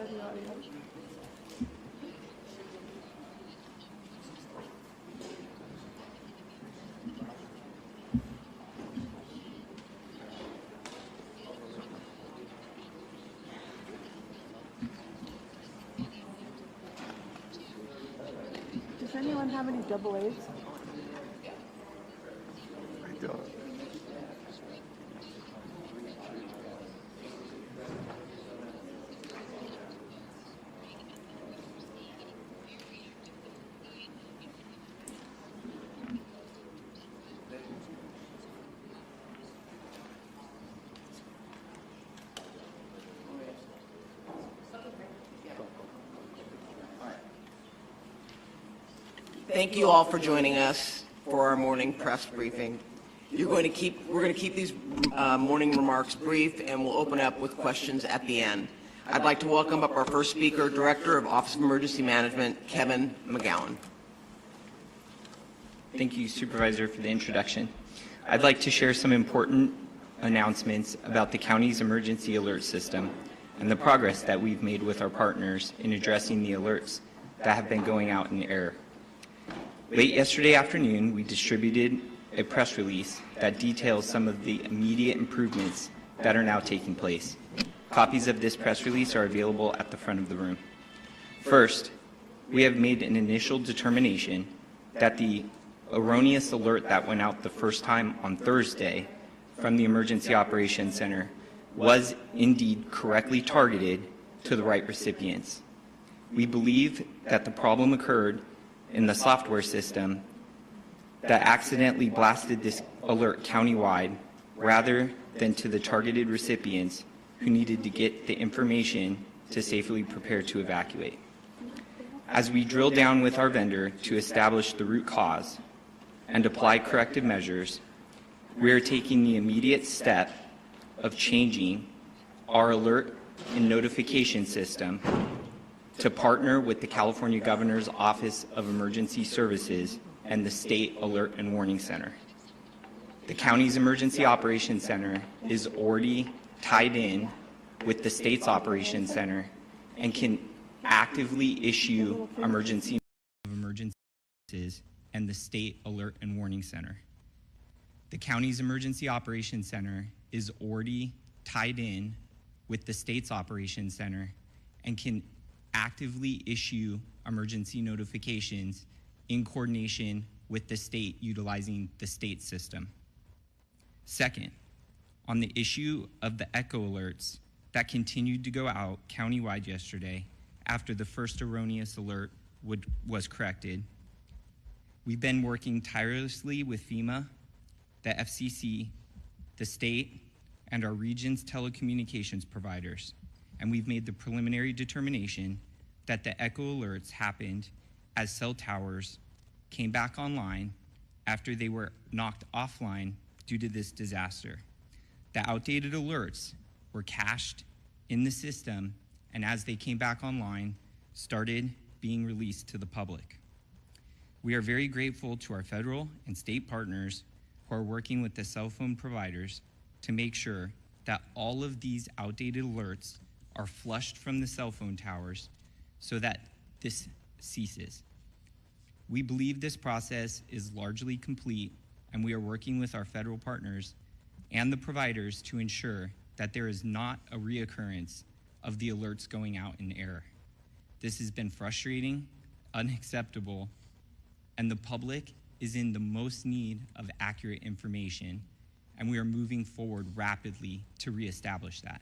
the audio. Does anyone have any double A's? I don't. Thank you all for joining us for our morning press briefing. We're going to keep these morning remarks brief, and we'll open up with questions at the end. I'd like to welcome up our first speaker, Director of Office of Emergency Management, Kevin McGowan. Thank you, Supervisor, for the introduction. I'd like to share some important announcements about the county's emergency alert system and the progress that we've made with our partners in addressing the alerts that have been going out in error. Late yesterday afternoon, we distributed a press release that details some of the immediate improvements that are now taking place. Copies of this press release are available at the front of the room. First, we have made an initial determination that the erroneous alert that went out the first time on Thursday from the Emergency Operations Center was indeed correctly targeted to the right recipients. We believe that the problem occurred in the software system that accidentally blasted this alert countywide rather than to the targeted recipients who needed to get the information to safely prepare to evacuate. As we drill down with our vendor to establish the root cause and apply corrective measures, we are taking the immediate step of changing our alert and notification system to partner with the California Governor's Office of Emergency Services and the State Alert and Warning Center. The county's Emergency Operations Center is already tied in with the state's Operations Center and can actively issue emergencies and the State Alert and Warning Center. The county's Emergency Operations Center is already tied in with the state's Operations Center and can actively issue emergency notifications in coordination with the state utilizing the state system. Second, on the issue of the echo alerts that continued to go out countywide yesterday after the first erroneous alert was corrected, we've been working tirelessly with FEMA, the FCC, the state, and our region's telecommunications providers, and we've made the preliminary determination that the echo alerts happened as cell towers came back online after they were knocked offline due to this disaster. The outdated alerts were cached in the system, and as they came back online, started being released to the public. We are very grateful to our federal and state partners who are working with the cell phone providers to make sure that all of these outdated alerts are flushed from the cell phone towers so that this ceases. We believe this process is largely complete, and we are working with our federal partners and the providers to ensure that there is not a reoccurrence of the alerts going out in error. This has been frustrating, unacceptable, and the public is in the most need of accurate information, and we are moving forward rapidly to reestablish that.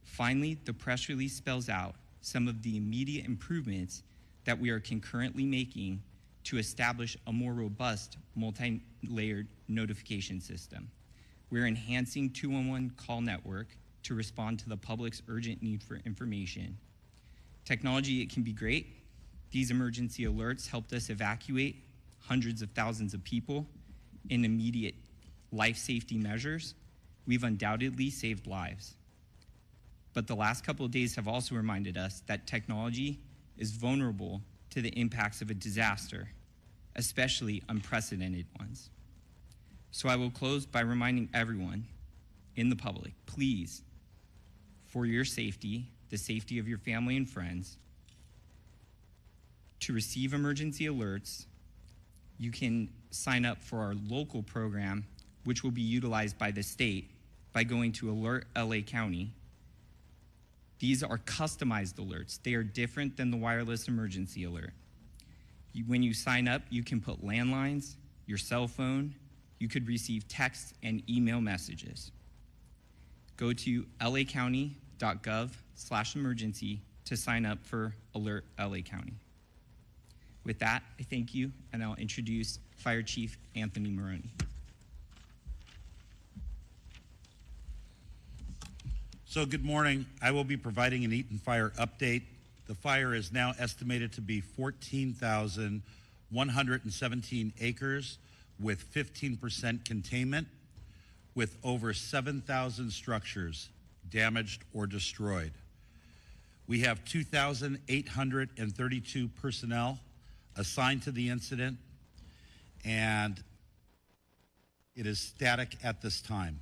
Finally, the press release spells out some of the immediate improvements that we are concurrently making to establish a more robust multi-layered notification system. We're enhancing 211 call network to respond to the public's urgent need for information. Technology, it can be great. These emergency alerts helped us evacuate hundreds of thousands of people in immediate life safety measures. We've undoubtedly saved lives. But the last couple of days have also reminded us that technology is vulnerable to the impacts of a disaster, especially unprecedented ones. So I will close by reminding everyone in the public, please, for your safety, the safety of your family and friends. To receive emergency alerts, you can sign up for our local program, which will be utilized by the state by going to Alert LA County. These are customized alerts. They are different than the wireless emergency alert. When you sign up, you can put landlines, your cell phone, you could receive text and email messages. Go to lacounty.gov/emergency to sign up for Alert LA County. With that, I thank you, and I'll introduce Fire Chief Anthony Maroney. So good morning. I will be providing an Eaton Fire update. The fire is now estimated to be 14,117 acres with 15% containment, with over 7,000 structures damaged or destroyed. We have 2,832 personnel assigned to the incident, and it is static at this time.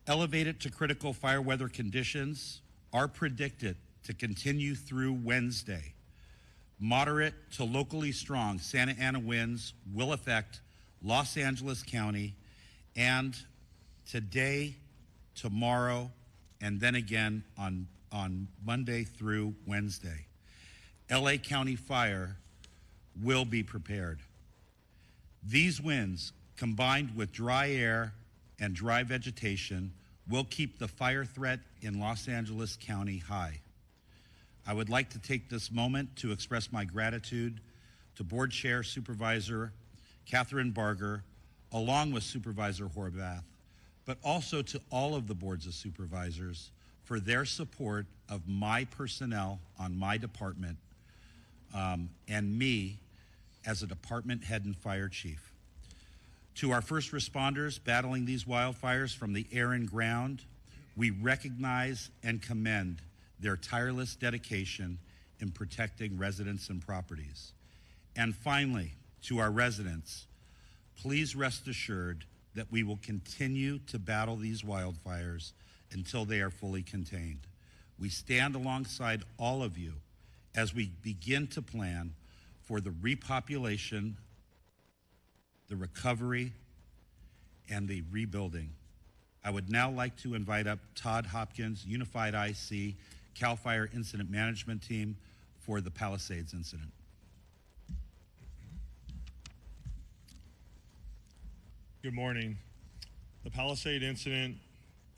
Elevated to critical fire weather conditions are predicted to continue through Wednesday. Moderate to locally strong Santa Ana winds will affect Los Angeles County, and today, tomorrow, and then again on Monday through Wednesday. LA County Fire will be prepared. These winds, combined with dry air and dry vegetation, will keep the fire threat in Los Angeles County high. I would like to take this moment to express my gratitude to Board Chair Supervisor Catherine Barger, along with Supervisor Horvath, but also to all of the boards of supervisors for their support of my personnel on my department and me as a department head and fire chief. To our first responders battling these wildfires from the air and ground, we recognize and commend their tireless dedication in protecting residents and properties. And finally, to our residents, please rest assured that we will continue to battle these wildfires until they are fully contained. We stand alongside all of you as we begin to plan for the repopulation, the recovery, and the rebuilding. I would now like to invite up Todd Hopkins, Unified IC, CAL FIRE Incident Management Team for the Palisades incident. Good morning. The Palisade incident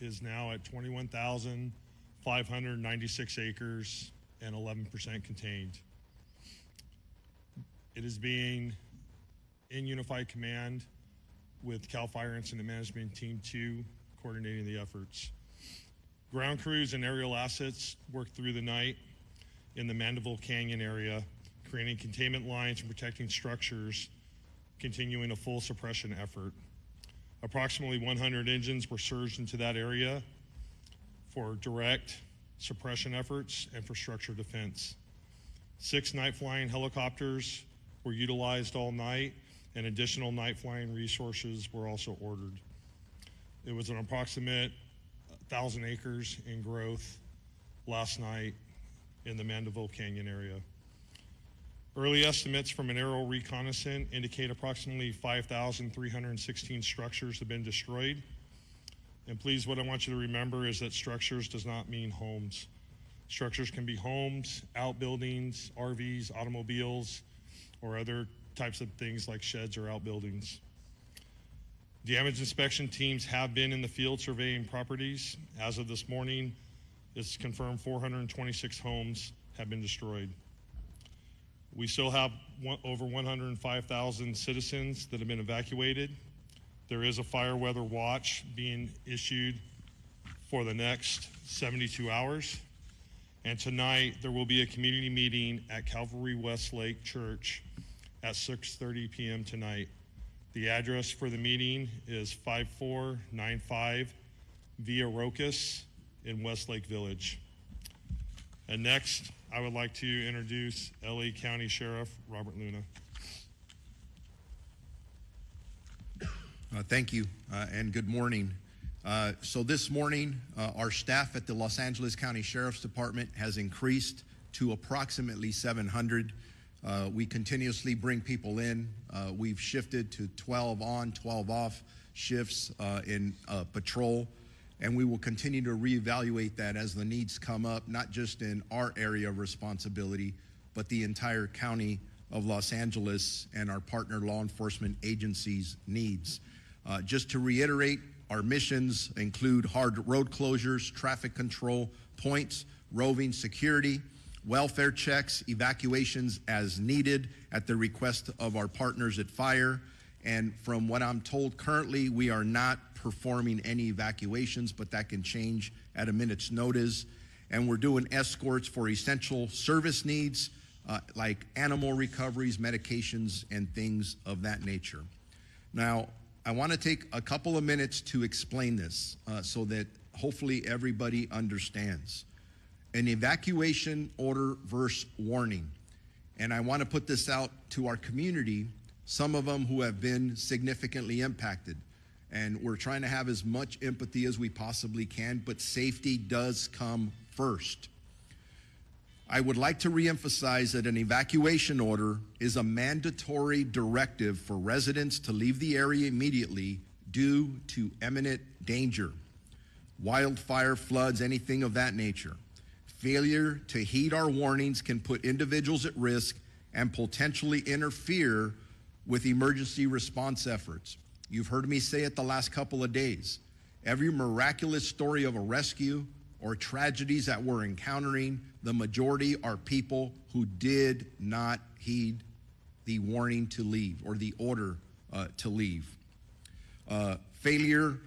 is now at 21,596 acres and 11% contained. It is being in Unified Command with CAL FIRE Incident Management Team 2 coordinating the efforts. Ground crews and aerial assets worked through the night in the Mandeville Canyon area, creating containment lines and protecting structures, continuing a full suppression effort. Approximately 100 engines were surged into that area for direct suppression efforts and for structure defense. 6 night flying helicopters were utilized all night, and additional night flying resources were also ordered. It was an approximate 1,000 acres in growth last night in the Mandeville Canyon area. Early estimates from an aerial reconnaissance indicate approximately 5,316 structures have been destroyed. And please, what I want you to remember is that structures does not mean homes. Structures can be homes, outbuildings, RVs, automobiles, or other types of things like sheds or outbuildings. Damage inspection teams have been in the field surveying properties. As of this morning, it's confirmed 426 homes have been destroyed. We still have over 105,000 citizens that have been evacuated. There is a fire weather watch being issued for the next 72 hours. And tonight, there will be a community meeting at Calvary Westlake Church at 6:30 p.m. tonight. The address for the meeting is 5495 Via Rocas in Westlake Village. And next, I would like to introduce LA County Sheriff Robert Luna. Thank you, and good morning. So this morning, our staff at the Los Angeles County Sheriff's Department has increased to approximately 700. We continuously bring people in. We've shifted to 12 on, 12 off shifts in patrol, and we will continue to reevaluate that as the needs come up, not just in our area of responsibility, but the entire county of Los Angeles and our partner law enforcement agencies' needs. Just to reiterate, our missions include hard road closures, traffic control points, roving security, welfare checks, evacuations as needed at the request of our partners at fire. And from what I'm told currently, we are not performing any evacuations, but that can change at a minute's notice. And we're doing escorts for essential service needs, like animal recoveries, medications, and things of that nature. Now, I want to take a couple of minutes to explain this so that hopefully everybody understands. An evacuation order versus warning. And I want to put this out to our community, some of them who have been significantly impacted. And we're trying to have as much empathy as we possibly can, but safety does come first. I would like to reemphasize that an evacuation order is a mandatory directive for residents to leave the area immediately due to imminent danger. Wildfire, floods, anything of that nature. Failure to heed our warnings can put individuals at risk and potentially interfere with emergency response efforts. You've heard me say it the last couple of days. Every miraculous story of a rescue or tragedies that we're encountering, the majority are people who did not heed the warning to leave or the order to leave. Failure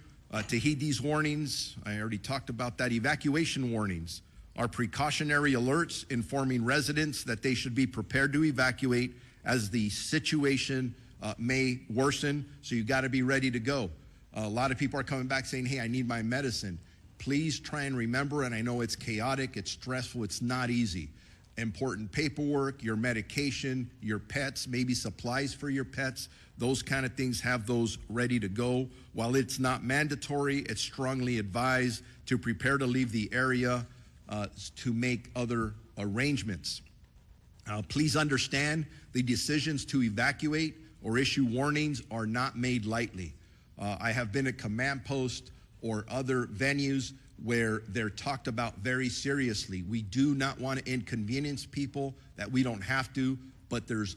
to heed these warnings, I already talked about that. Evacuation warnings are precautionary alerts informing residents that they should be prepared to evacuate as the situation may worsen, so you got to be ready to go. A lot of people are coming back saying, hey, I need my medicine. Please try and remember, and I know it's chaotic, it's stressful, it's not easy. Important paperwork, your medication, your pets, maybe supplies for your pets, those kind of things, have those ready to go. While it's not mandatory, it's strongly advised to prepare to leave the area to make other arrangements. Please understand the decisions to evacuate or issue warnings are not made lightly. I have been at command posts or other venues where they're talked about very seriously. We do not want to inconvenience people that we don't have to, but there's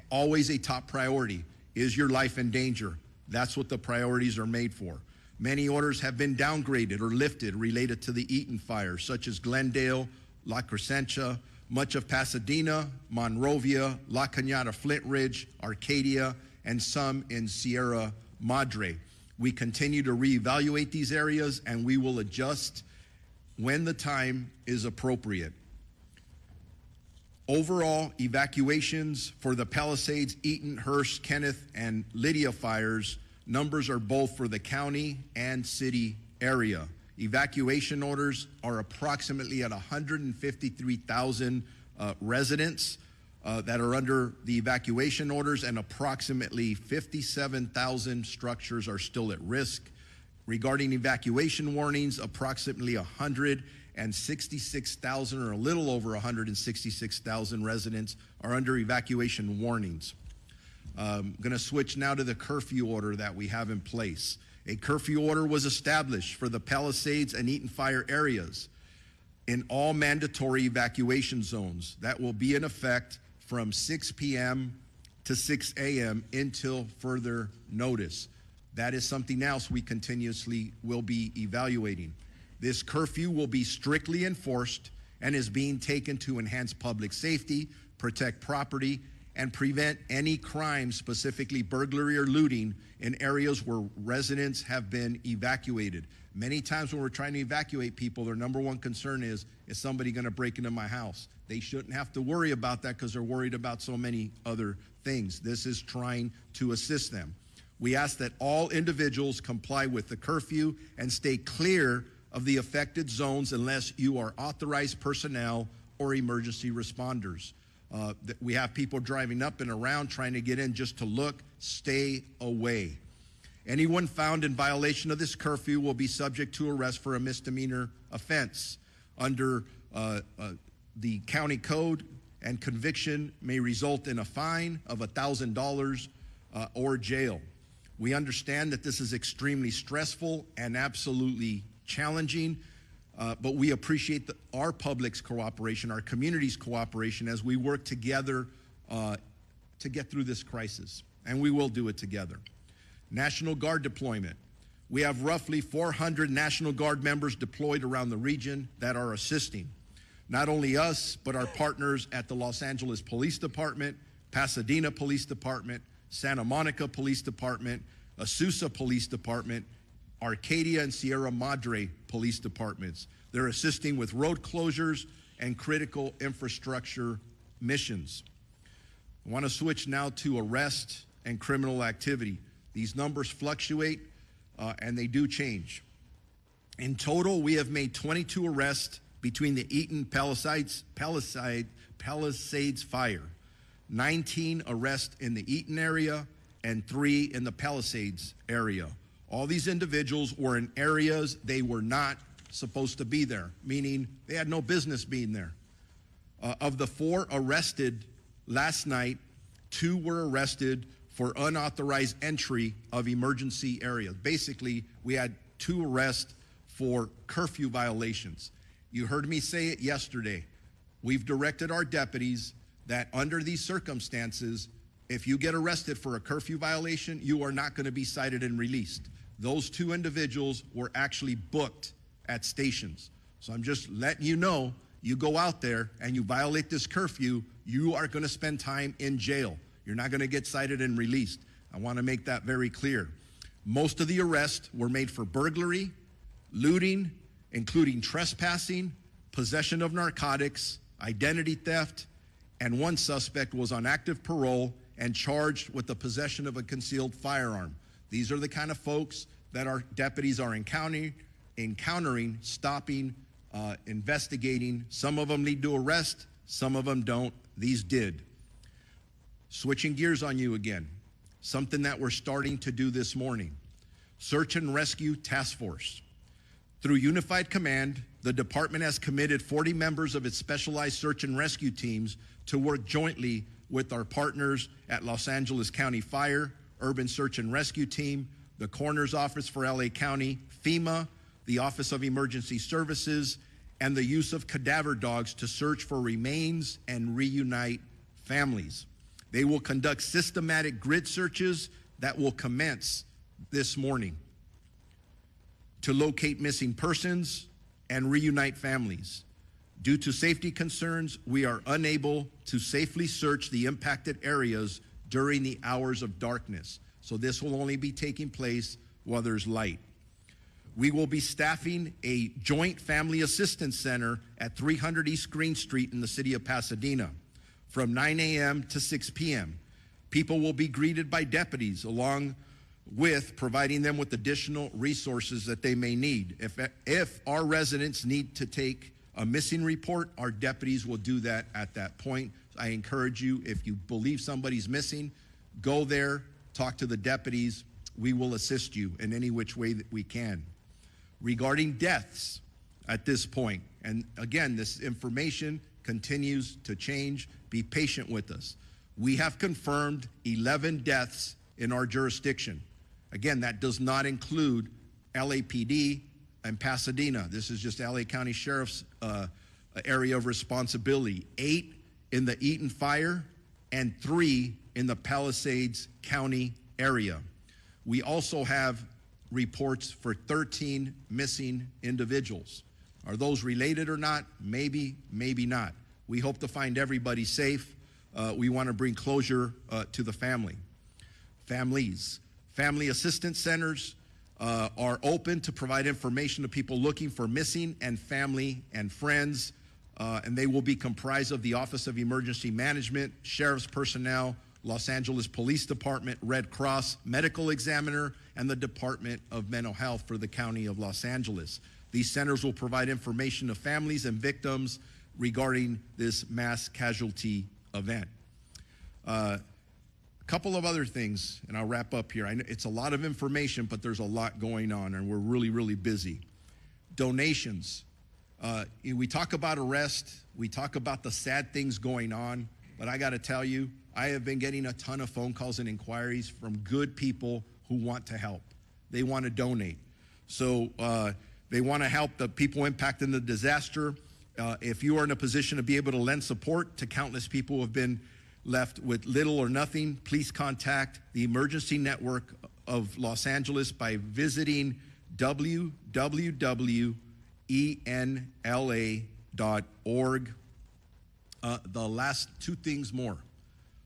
always a top priority. Is your life in danger? That's what the priorities are made for. Many orders have been downgraded or lifted related to the Eaton fire, such as Glendale, La Crescentia, much of Pasadena, Monrovia, La Cañada, Flint Ridge, Arcadia, and some in Sierra Madre. We continue to reevaluate these areas, and we will adjust when the time is appropriate. Overall, evacuations for the Palisades, Eaton, Hearst, Kenneth, and Lydia fires, numbers are both for the county and city area. Evacuation orders are approximately at 153,000 residents that are under the evacuation orders, and approximately 57,000 structures are still at risk. Regarding evacuation warnings, approximately 166,000 or a little over 166,000 residents are under evacuation warnings. I'm going to switch now to the curfew order that we have in place. A curfew order was established for the Palisades and Eaton fire areas in all mandatory evacuation zones that will be in effect from 6 p.m. to 6 a.m. until further notice. That is something else we continuously will be evaluating. This curfew will be strictly enforced and is being taken to enhance public safety, protect property, and prevent any crime, specifically burglary or looting, in areas where residents have been evacuated. Many times when we're trying to evacuate people, their number one concern is somebody going to break into my house? They shouldn't have to worry about that because they're worried about so many other things. This is trying to assist them. We ask that all individuals comply with the curfew and stay clear of the affected zones unless you are authorized personnel or emergency responders. We have people driving up and around trying to get in just to look. Stay away. Anyone found in violation of this curfew will be subject to arrest for a misdemeanor offense under the county code, and conviction may result in a fine of $1,000 or jail. We understand that this is extremely stressful and absolutely challenging, but we appreciate our public's cooperation, our community's cooperation as we work together to get through this crisis, and we will do it together. National Guard deployment. We have roughly 400 National Guard members deployed around the region that are assisting not only us, but our partners at the Los Angeles Police Department, Pasadena Police Department, Santa Monica Police Department, Azusa Police Department, Arcadia and Sierra Madre Police Departments. They're assisting with road closures and critical infrastructure missions. I want to switch now to arrest and criminal activity. These numbers fluctuate and they do change. In total, we have made 22 arrests between the Eaton Palisades fire, 19 arrests in the Eaton area, and 3 in the Palisades area. All these individuals were in areas they were not supposed to be there, meaning they had no business being there. Of the 4 arrested last night, 2 were arrested for unauthorized entry of emergency areas. Basically, we had 2 arrests for curfew violations. You heard me say it yesterday. We've directed our deputies that under these circumstances, if you get arrested for a curfew violation, you are not going to be cited and released. Those 2 individuals were actually booked at stations. So I'm just letting you know, you go out there and you violate this curfew, you are going to spend time in jail. You're not going to get cited and released. I want to make that very clear. Most of the arrests were made for burglary, looting, including trespassing, possession of narcotics, identity theft, and 1 suspect was on active parole and charged with the possession of a concealed firearm. These are the kind of folks that our deputies are encountering, stopping, investigating. Some of them need to arrest, some of them don't. These did. Switching gears on you again, something that we're starting to do this morning. Search and Rescue Task Force. Through Unified Command, the department has committed 40 members of its specialized search and rescue teams to work jointly with our partners at Los Angeles County Fire, Urban Search and Rescue Team, the Coroner's Office for LA County, FEMA, the Office of Emergency Services, and the use of cadaver dogs to search for remains and reunite families. They will conduct systematic grid searches that will commence this morning to locate missing persons and reunite families. Due to safety concerns, we are unable to safely search the impacted areas during the hours of darkness. So this will only be taking place while there's light. We will be staffing a joint family assistance center at 300 East Green Street in the city of Pasadena from 9 a.m. to 6 p.m. People will be greeted by deputies along with providing them with additional resources that they may need. If our residents need to take a missing report, our deputies will do that at that point. I encourage you, if you believe somebody's missing, go there, talk to the deputies. We will assist you in any which way that we can. Regarding deaths at this point, and again, this information continues to change. Be patient with us. We have confirmed 11 deaths in our jurisdiction. Again, that does not include LAPD and Pasadena. This is just LA County Sheriff's area of responsibility. 8 in the Eaton Fire and 3 in the Palisades County area. We also have reports for 13 missing individuals. Are those related or not? Maybe, maybe not. We hope to find everybody safe. We want to bring closure to the families. Family assistance centers are open to provide information to people looking for missing and family and friends, and they will be comprised of the Office of Emergency Management, Sheriff's personnel, Los Angeles Police Department, Red Cross, Medical Examiner, and the Department of Mental Health for the County of Los Angeles. These centers will provide information to families and victims regarding this mass casualty event. Couple of other things, and I'll wrap up here. I know it's a lot of information, but there's a lot going on, and we're really, really busy. Donations. We talk about arrest. We talk about the sad things going on, but I got to tell you, I have been getting a ton of phone calls and inquiries from good people who want to help. They want to donate. So they want to help the people impacted in the disaster. If you are in a position to be able to lend support to countless people who have been left with little or nothing, please contact the Emergency Network of Los Angeles by visiting www.enla.org. The last two things more.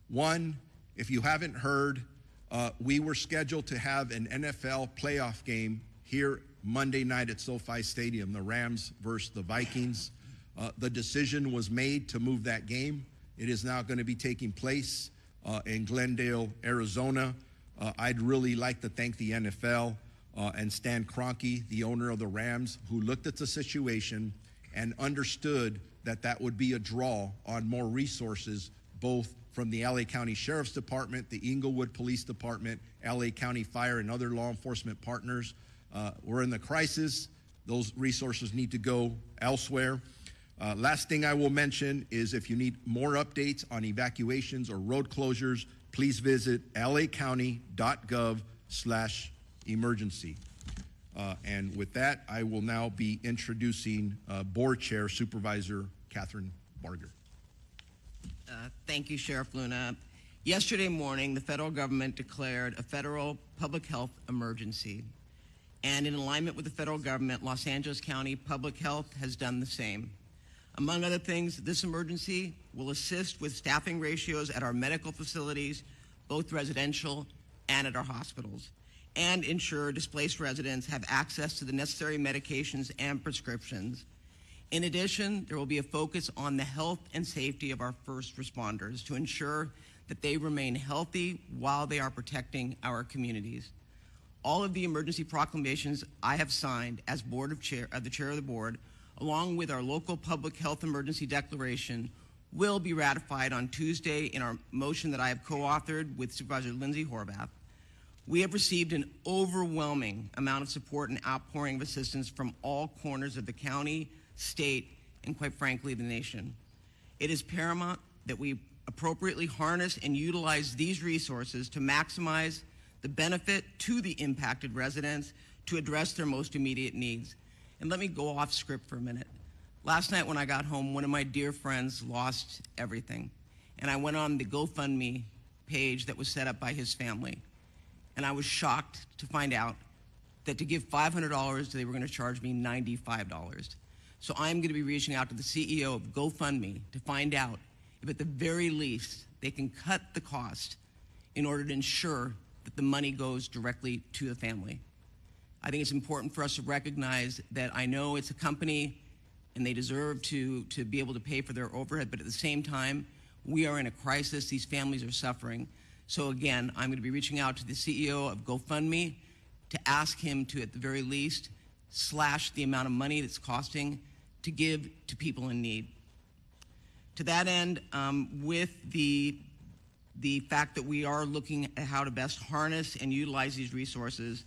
One, if you haven't heard, we were scheduled to have an NFL playoff game here Monday night at SoFi Stadium, the Rams versus the Vikings. The decision was made to move that game. It is now going to be taking place in Glendale, Arizona. I'd really like to thank the NFL and Stan Kroenke, the owner of the Rams, who looked at the situation and understood that that would be a draw on more resources, both from the LA County Sheriff's Department, the Inglewood Police Department, LA County Fire, and other law enforcement partners. We're in the crisis. Those resources need to go elsewhere. Last thing I will mention is if you need more updates on evacuations or road closures, please visit lacounty.gov/emergency. And with that, I will now be introducing Board Chair Supervisor Catherine Barger. Thank you, Sheriff Luna. Yesterday morning, the federal government declared a federal public health emergency. And in alignment with the federal government, Los Angeles County Public Health has done the same. Among other things, this emergency will assist with staffing ratios at our medical facilities, both residential and at our hospitals, and ensure displaced residents have access to the necessary medications and prescriptions. In addition, there will be a focus on the health and safety of our first responders to ensure that they remain healthy while they are protecting our communities. All of the emergency proclamations I have signed as the chair of the board, along with our local public health emergency declaration, will be ratified on Tuesday in our motion that I have co-authored with Supervisor Lindsay Horvath. We have received an overwhelming amount of support and outpouring of assistance from all corners of the county, state, and quite frankly, the nation. It is paramount that we appropriately harness and utilize these resources to maximize the benefit to the impacted residents to address their most immediate needs. And let me go off script for a minute. Last night when I got home, one of my dear friends lost everything. And I went on the GoFundMe page that was set up by his family. And I was shocked to find out that to give $500, they were going to charge me $95. So I'm going to be reaching out to the CEO of GoFundMe to find out if at the very least they can cut the cost in order to ensure that the money goes directly to the family. I think it's important for us to recognize that I know it's a company and they deserve to be able to pay for their overhead, but at the same time, we are in a crisis. These families are suffering. So again, I'm going to be reaching out to the CEO of GoFundMe to ask him to, at the very least, slash the amount of money that's costing to give to people in need. To that end, with the fact that we are looking at how to best harness and utilize these resources,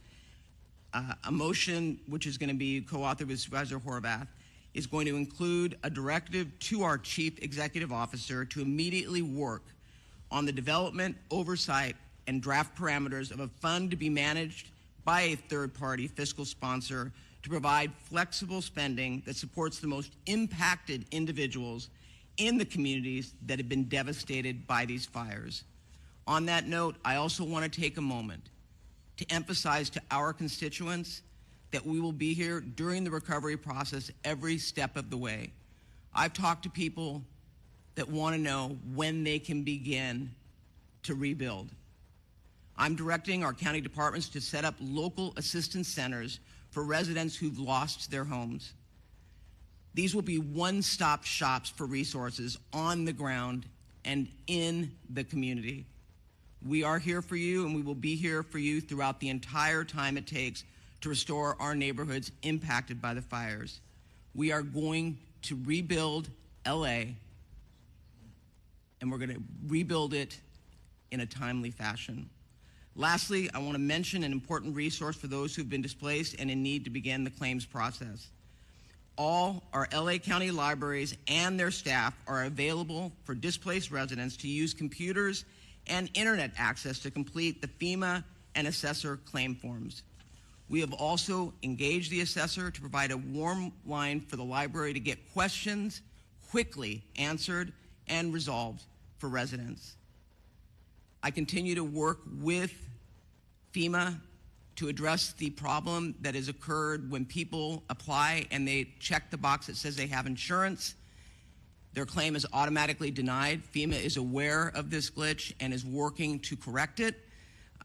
a motion which is going to be co-authored with Supervisor Horvath is going to include a directive to our Chief Executive Officer to immediately work on the development, oversight, and draft parameters of a fund to be managed by a third-party fiscal sponsor to provide flexible spending that supports the most impacted individuals in the communities that have been devastated by these fires. On that note, I also want to take a moment to emphasize to our constituents that we will be here during the recovery process every step of the way. I've talked to people that want to know when they can begin to rebuild. I'm directing our county departments to set up local assistance centers for residents who've lost their homes. These will be one-stop shops for resources on the ground and in the community. We are here for you, and we will be here for you throughout the entire time it takes to restore our neighborhoods impacted by the fires. We are going to rebuild LA, and we're going to rebuild it in a timely fashion. Lastly, I want to mention an important resource for those who've been displaced and in need to begin the claims process. All our LA County libraries and their staff are available for displaced residents to use computers and internet access to complete the FEMA and assessor claim forms. We have also engaged the assessor to provide a warm line for the library to get questions quickly answered and resolved for residents. I continue to work with FEMA to address the problem that has occurred when people apply and they check the box that says they have insurance. Their claim is automatically denied. FEMA is aware of this glitch and is working to correct it.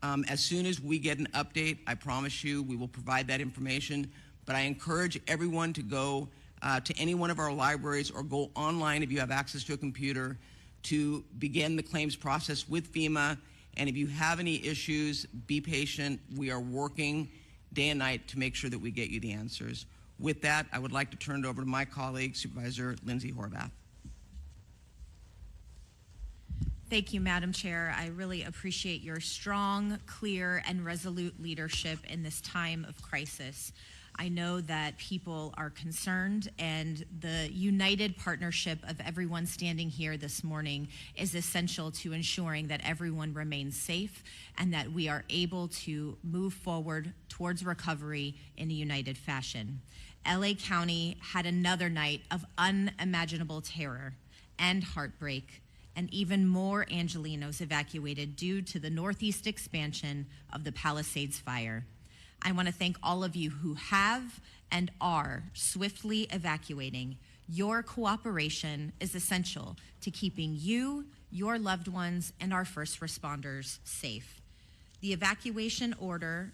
As soon as we get an update, I promise you we will provide that information. But I encourage everyone to go to any one of our libraries or go online if you have access to a computer to begin the claims process with FEMA. And if you have any issues, be patient. We are working day and night to make sure that we get you the answers. With that, I would like to turn it over to my colleague, Supervisor Lindsay Horvath. Thank you, Madam Chair. I really appreciate your strong, clear, and resolute leadership in this time of crisis. I know that people are concerned, and the united partnership of everyone standing here this morning is essential to ensuring that everyone remains safe and that we are able to move forward towards recovery in a united fashion. LA County had another night of unimaginable terror and heartbreak, and even more Angelenos evacuated due to the northeast expansion of the Palisades fire. I want to thank all of you who have and are swiftly evacuating. Your cooperation is essential to keeping you, your loved ones, and our first responders safe. The evacuation order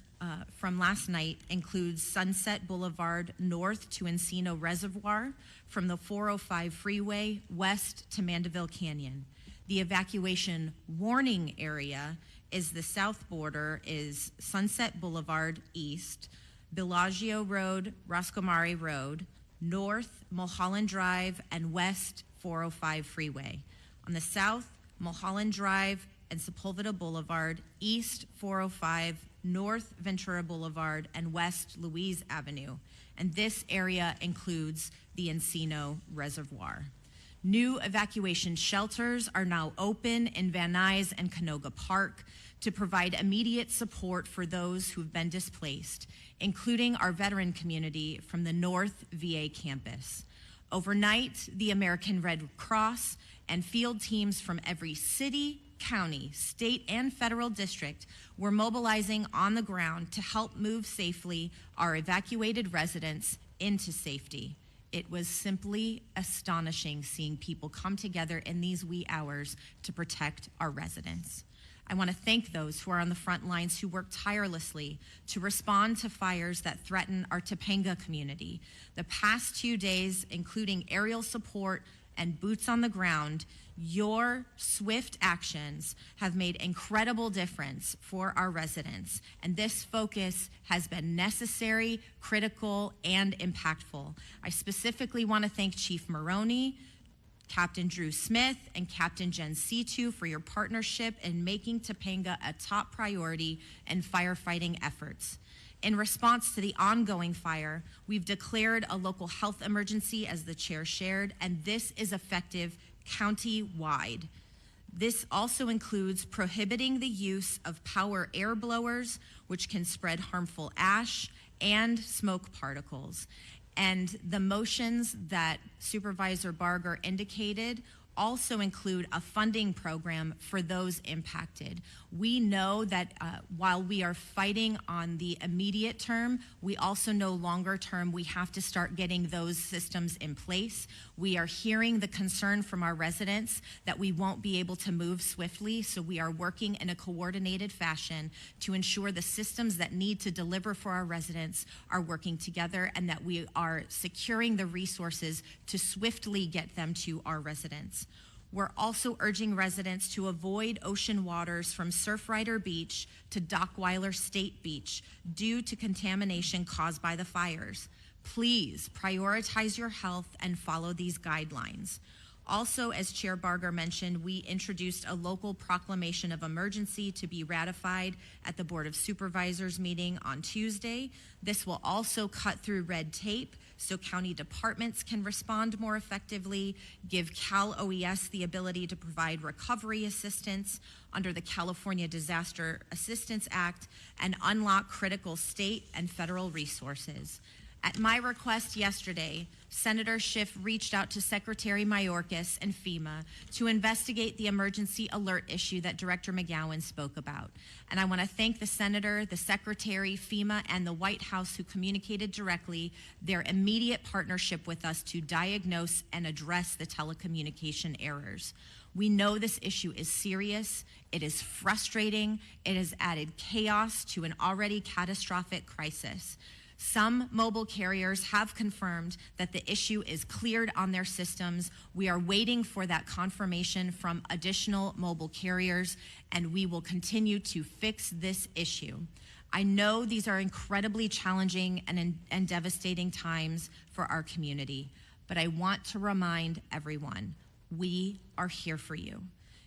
from last night includes Sunset Boulevard north to Encino Reservoir, from the 405 freeway west to Mandeville Canyon. The evacuation warning area is the south border is Sunset Boulevard east, Bellagio Road, Roscomari Road, north Mulholland Drive, and west 405 freeway. On the south, Mulholland Drive and Sepulveda Boulevard, east 405, north Ventura Boulevard, and west Louise Avenue. And this area includes the Encino Reservoir. New evacuation shelters are now open in Van Nuys and Canoga Park to provide immediate support for those who've been displaced, including our veteran community from the North VA campus. Overnight, the American Red Cross and field teams from every city, county, state, and federal district were mobilizing on the ground to help move safely our evacuated residents into safety. It was simply astonishing seeing people come together in these wee hours to protect our residents. I want to thank those who are on the front lines who work tirelessly to respond to fires that threaten our Topanga community. The past 2 days, including aerial support and boots on the ground, your swift actions have made incredible difference for our residents, and this focus has been necessary, critical, and impactful. I specifically want to thank Chief Maroney, Captain Drew Smith, and Captain Jen C2 for your partnership in making Topanga a top priority in firefighting efforts. In response to the ongoing fire, we've declared a local health emergency, as the chair shared, and this is effective county-wide. This also includes prohibiting the use of power air blowers, which can spread harmful ash and smoke particles. And the motions that Supervisor Barger indicated also include a funding program for those impacted. We know that while we are fighting on the immediate term, we also know longer term we have to start getting those systems in place. We are hearing the concern from our residents that we won't be able to move swiftly, so we are working in a coordinated fashion to ensure the systems that need to deliver for our residents are working together, and that we are securing the resources to swiftly get them to our residents. We're also urging residents to avoid ocean waters from Surfrider Beach to Dockweiler State Beach due to contamination caused by the fires. Please prioritize your health and follow these guidelines. Also, as Chair Barger mentioned, we introduced a local proclamation of emergency to be ratified at the Board of Supervisors meeting on Tuesday. This will also cut through red tape so county departments can respond more effectively, give Cal OES the ability to provide recovery assistance under the California Disaster Assistance Act, and unlock critical state and federal resources. At my request yesterday, Senator Schiff reached out to Secretary Mayorkas and FEMA to investigate the emergency alert issue that Director McGowan spoke about. And I want to thank the Senator, the Secretary, FEMA, and the White House who communicated directly their immediate partnership with us to diagnose and address the telecommunication errors. We know this issue is serious, it is frustrating, it has added chaos to an already catastrophic crisis. Some mobile carriers have confirmed that the issue is cleared on their systems. We are waiting for that confirmation from additional mobile carriers, and we will continue to fix this issue. I know these are incredibly challenging and devastating times for our community, but I want to remind everyone, we are here for you.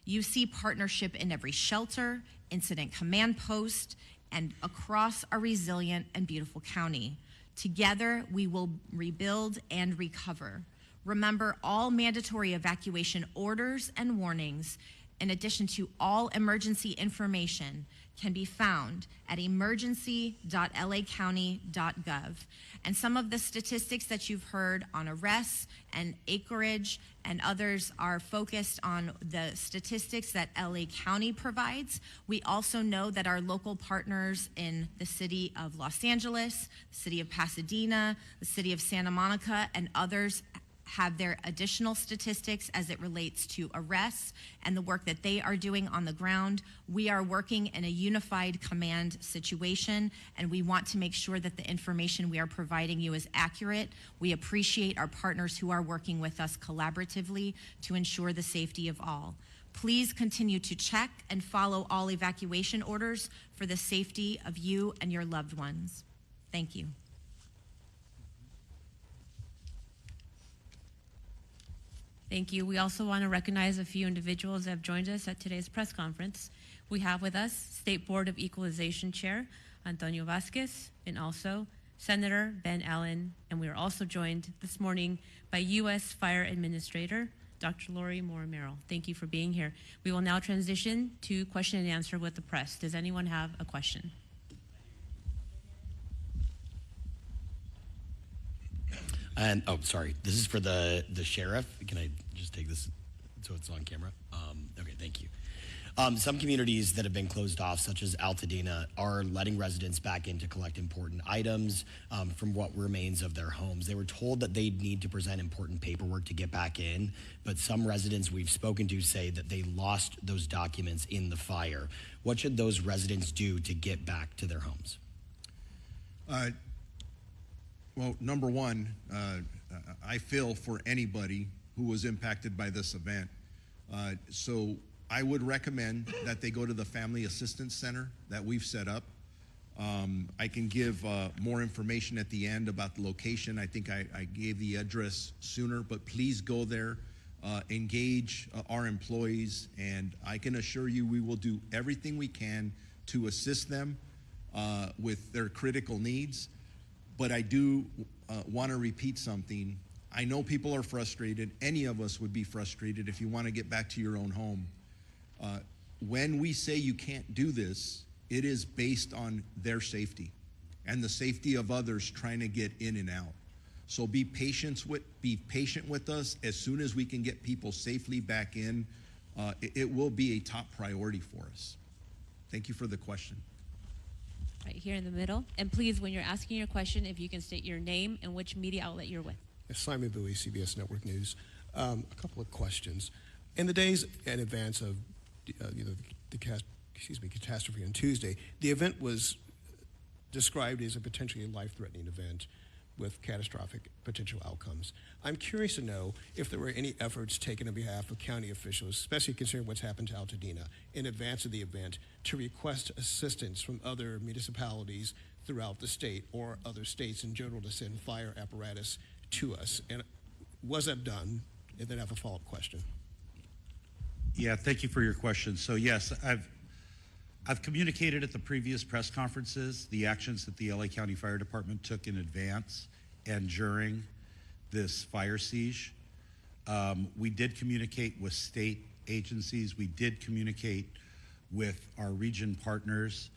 You see partnership in every shelter, incident command post, and across our resilient and beautiful county. Together, we will rebuild and recover. Remember, all mandatory evacuation orders and warnings, in addition to all emergency information, can be found at emergency.lacounty.gov. And some of the statistics that you've heard on arrests and acreage and others are focused on the statistics that LA County provides. We also know that our local partners in the city of Los Angeles, the city of Pasadena, the city of Santa Monica, and others have their additional statistics as it relates to arrests and the work that they are doing on the ground. We are working in a unified command situation, and we want to make sure that the information we are providing you is accurate. We appreciate our partners who are working with us collaboratively to ensure the safety of all. Please continue to check and follow all evacuation orders for the safety of you and your loved ones. Thank you. Thank you. We also want to recognize a few individuals that have joined us at today's press conference. We have with us State Board of Equalization Chair Antonio Vasquez, and also Senator Ben Allen, and we are also joined this morning by U.S. Fire Administrator Dr. Lori Moore-Merrill. Thank you for being here. We will now transition to question and answer with the press. Does anyone have a question? And sorry, this is for the sheriff. Can I just take this so it's on camera? Okay, thank you. Some communities that have been closed off, such as Altadena, are letting residents back in to collect important items from what remains of their homes. They were told that they'd need to present important paperwork to get back in, but some residents we've spoken to say that they lost those documents in the fire. What should those residents do to get back to their homes? Well, number one, I feel for anybody who was impacted by this event. So I would recommend that they go to the Family Assistance Center that we've set up. I can give more information at the end about the location. I think I gave the address sooner, but please go there, engage our employees, and I can assure you we will do everything we can to assist them with their critical needs. But I do want to repeat something. I know people are frustrated. Any of us would be frustrated if you want to get back to your own home. When we say you can't do this, it is based on their safety and the safety of others trying to get in and out. So be patient with us. As soon as we can get people safely back in, it will be a top priority for us. Thank you for the question. Right here in the middle. And please, when you're asking your question, if you can state your name and which media outlet you're with. Simon Bowie, CBS Network News. A couple of questions. In the days in advance of the catastrophe on Tuesday, the event was described as a potentially life-threatening event with catastrophic potential outcomes. I'm curious to know if there were any efforts taken on behalf of county officials, especially considering what's happened to Altadena, in advance of the event to request assistance from other municipalities throughout the state or other states in general to send fire apparatus to us. And was that done? And then I have a follow-up question. Yeah, thank you for your question. So yes, I've communicated at the previous press conferences the actions that the LA County Fire Department took in advance and during this fire siege. We did communicate with state agencies. We did communicate with our region partners.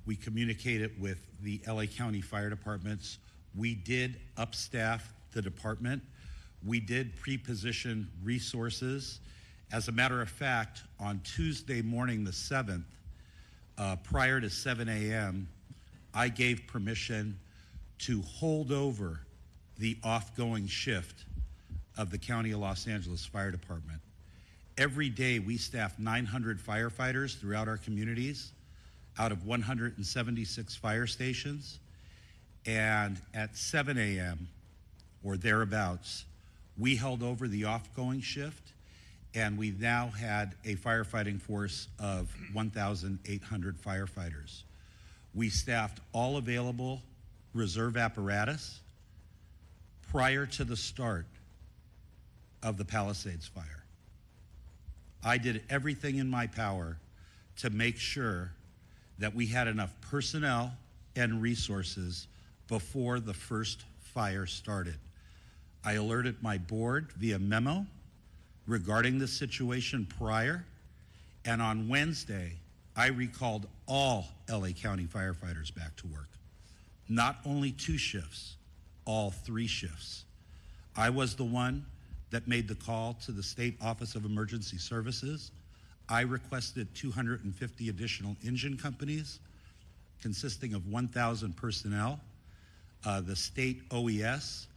We communicated with the LA County Fire Departments. We did upstaff the department. We did pre-position resources. As a matter of fact, on Tuesday morning, the 7th, prior to 7 a.m., I gave permission to hold over the off-going shift of the County of Los Angeles Fire Department. Every day we staff 900 firefighters throughout our communities out of 176 fire stations. And at 7 a.m. or thereabouts, we held over the off-going shift, and we now had a firefighting force of 1,800 firefighters. We staffed all available reserve apparatus prior to the start of the Palisades fire. I did everything in my power to make sure that we had enough personnel and resources before the first fire started. I alerted my board via memo regarding the situation prior, and on Wednesday, I recalled all LA County firefighters back to work. Not only 2 shifts, all 3 shifts. I was the one that made the call to the State Office of Emergency Services. I requested 250 additional engine companies consisting of 1,000 personnel. The state OES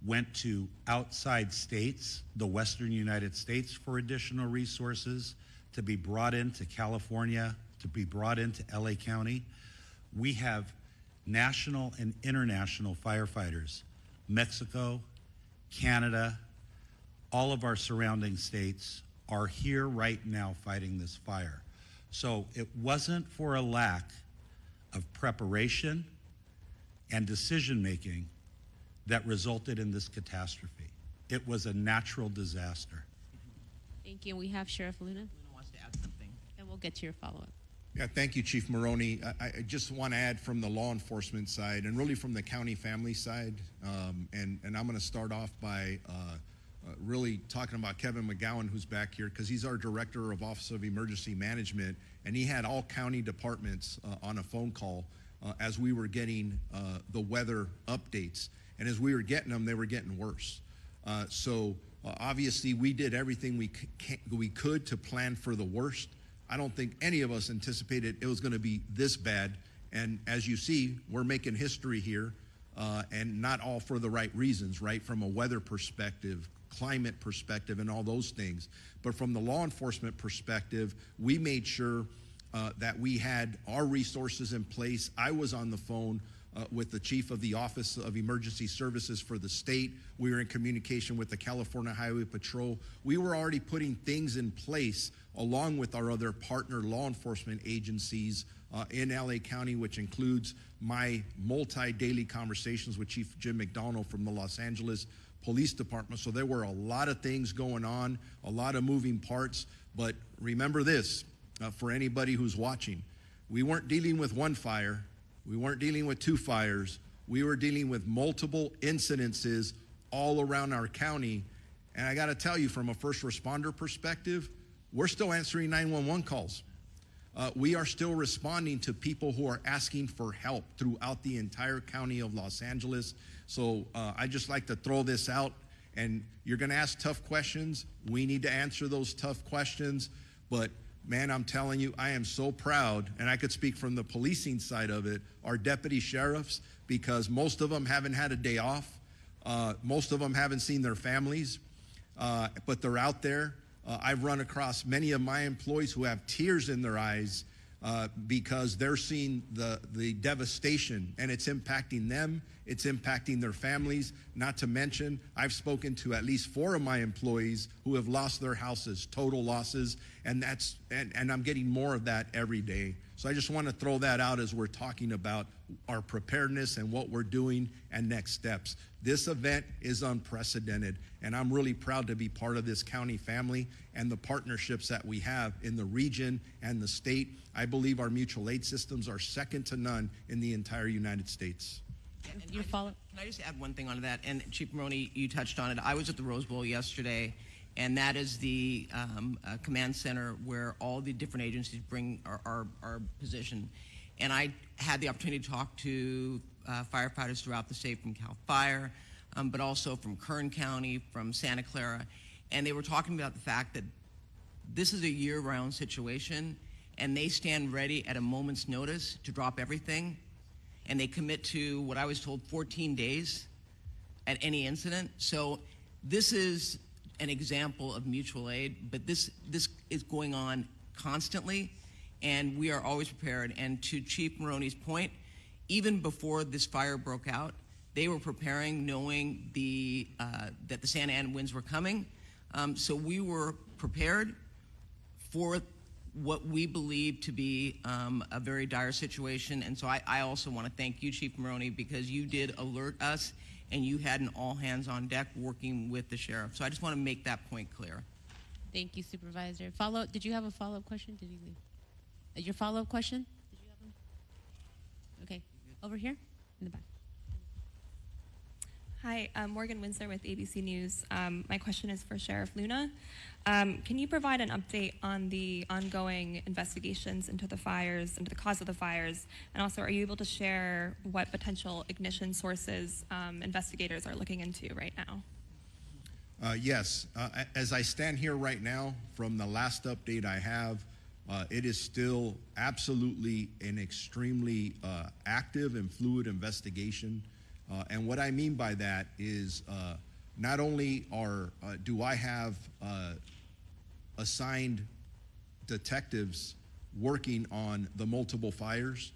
went to outside states, the Western United States, for additional resources to be brought into California, to be brought into LA County. We have national and international firefighters, Mexico, Canada, all of our surrounding states are here right now fighting this fire. So it wasn't for a lack of preparation and decision-making that resulted in this catastrophe. It was a natural disaster. Thank you. We have Sheriff Luna. Luna wants to add something. And we'll get to your follow-up. Yeah, thank you, Chief Maroney. I just want to add from the law enforcement side and really from the county family side, and I'm going to start off by really talking about Kevin McGowan, who's back here, because he's our Director of Office of Emergency Management, and he had all county departments on a phone call as we were getting the weather updates. And as we were getting them, they were getting worse. So obviously we did everything we could to plan for the worst. I don't think any of us anticipated it was going to be this bad. And as you see, we're making history here, and not all for the right reasons, right? From a weather perspective, climate perspective, and all those things. But from the law enforcement perspective, we made sure that we had our resources in place. I was on the phone with the chief of the Office of Emergency Services for the state. We were in communication with the California Highway Patrol. We were already putting things in place along with our other partner law enforcement agencies in LA County, which includes my multi-daily conversations with Chief Jim McDonald from the Los Angeles Police Department. So there were a lot of things going on, a lot of moving parts. But remember this, for anybody who's watching, we weren't dealing with one fire. We weren't dealing with 2 fires. We were dealing with multiple incidences all around our county. And I got to tell you, from a first responder perspective, we're still answering 911 calls. We are still responding to people who are asking for help throughout the entire county of Los Angeles. So I just like to throw this out. And you're going to ask tough questions. We need to answer those tough questions. But man, I'm telling you, I am so proud, and I could speak from the policing side of it, our deputy sheriffs, because most of them haven't had a day off. Most of them haven't seen their families, but they're out there. I've run across many of my employees who have tears in their eyes because they're seeing the devastation, and it's impacting them. It's impacting their families. Not to mention, I've spoken to at least 4 of my employees who have lost their houses, total losses, and I'm getting more of that every day. So I just want to throw that out as we're talking about our preparedness and what we're doing and next steps. This event is unprecedented, and I'm really proud to be part of this county family and the partnerships that we have in the region and the state. I believe our mutual aid systems are second to none in the entire United States. Your follow. Can I just add one thing onto that? And Chief Maroney, you touched on it. I was at the Rose Bowl yesterday, and that is the command center where all the different agencies are positioned. And I had the opportunity to talk to firefighters throughout the state from CAL FIRE, but also from Kern County, from Santa Clara, and they were talking about the fact that this is a year-round situation, and they stand ready at a moment's notice to drop everything, and they commit to what I was told 14 days at any incident. So this is an example of mutual aid, but this is going on constantly, and we are always prepared. And to Chief Maroney's point, even before this fire broke out, they were preparing, knowing that the Santa Ana winds were coming. So we were prepared for what we believe to be a very dire situation. And so I also want to thank you, Chief Maroney, because you did alert us, and you had an all hands on deck working with the sheriff. So I just want to make that point clear. Thank you, Supervisor. Did you have a follow-up question? Did you leave? Your follow-up question? Did you have one? Okay, over here in the back. Hi, I'm Morgan Winsler with ABC News. My question is for Sheriff Luna. Can you provide an update on the ongoing investigations into the fires, into the cause of the fires? And also, are you able to share what potential ignition sources investigators are looking into right now? Yes. As I stand here right now, from the last update I have, it is still absolutely an extremely active and fluid investigation. And what I mean by that is not only do I have assigned detectives working on the multiple fires,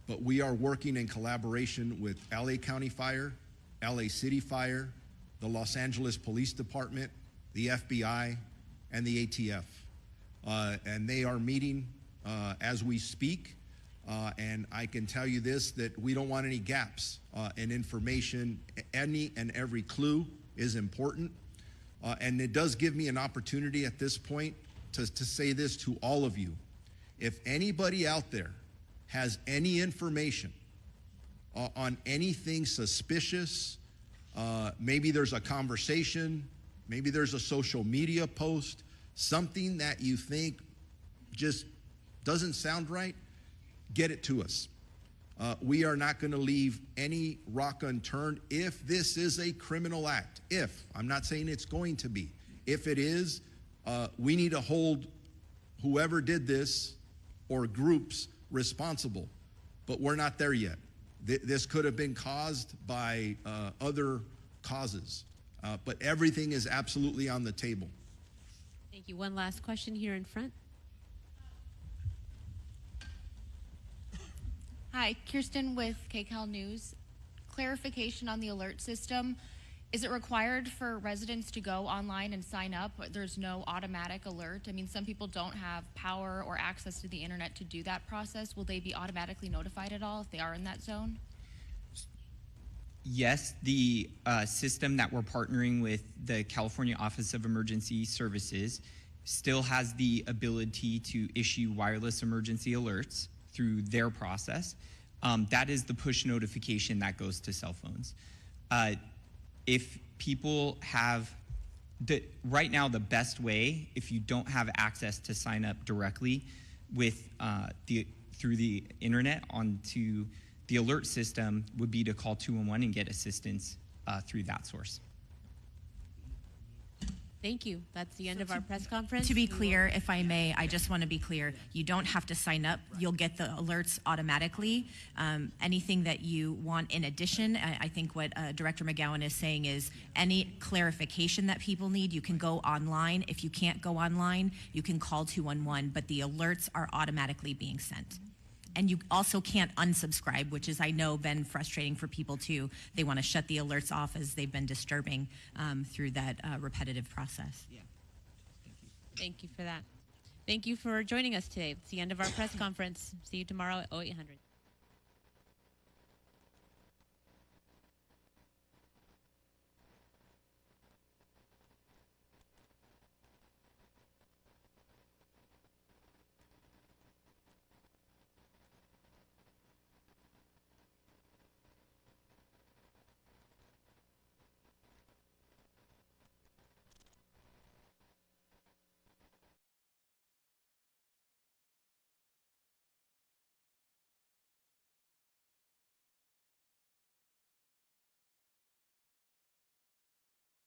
but we are working in collaboration with LA County Fire, LA City Fire, the Los Angeles Police Department, the FBI, and the ATF. And they are meeting as we speak. And I can tell you this, that we don't want any gaps in information. Any and every clue is important. And it does give me an opportunity at this point to say this to all of you. If anybody out there has any information on anything suspicious, maybe there's a conversation, maybe there's a social media post, something that you think just doesn't sound right, get it to us. We are not going to leave any rock unturned if this is a criminal act. If, I'm not saying it's going to be. If it is, we need to hold whoever did this or groups responsible. But we're not there yet. This could have been caused by other causes. But everything is absolutely on the table. Thank you. One last question here in front. Hi, Kirsten with KCAL News. Clarification on the alert system. Is it required for residents to go online and sign up? There's no automatic alert. I mean, some people don't have power or access to the internet to do that process. Will they be automatically notified at all if they are in that zone? Yes, the system that we're partnering with the California Office of Emergency Services still has the ability to issue wireless emergency alerts through their process. That is the push notification that goes to cell phones. If people have, right now the best way, if you don't have access to sign up directly with through the internet onto the alert system, would be to call 211 and get assistance through that source. Thank you. That's the end of our press conference. To be clear, if I may, I just want to be clear. You don't have to sign up. You'll get the alerts automatically. Anything that you want in addition, I think what Director McGowan is saying is any clarification that people need, you can go online. If you can't go online, you can call 211, but the alerts are automatically being sent. And you also can't unsubscribe, which is, I know, been frustrating for people too. They want to shut the alerts off as they've been disturbing through that repetitive process. Yeah. Thank you for that. Thank you for joining us today. It's the end of our press conference. See you tomorrow at 0800.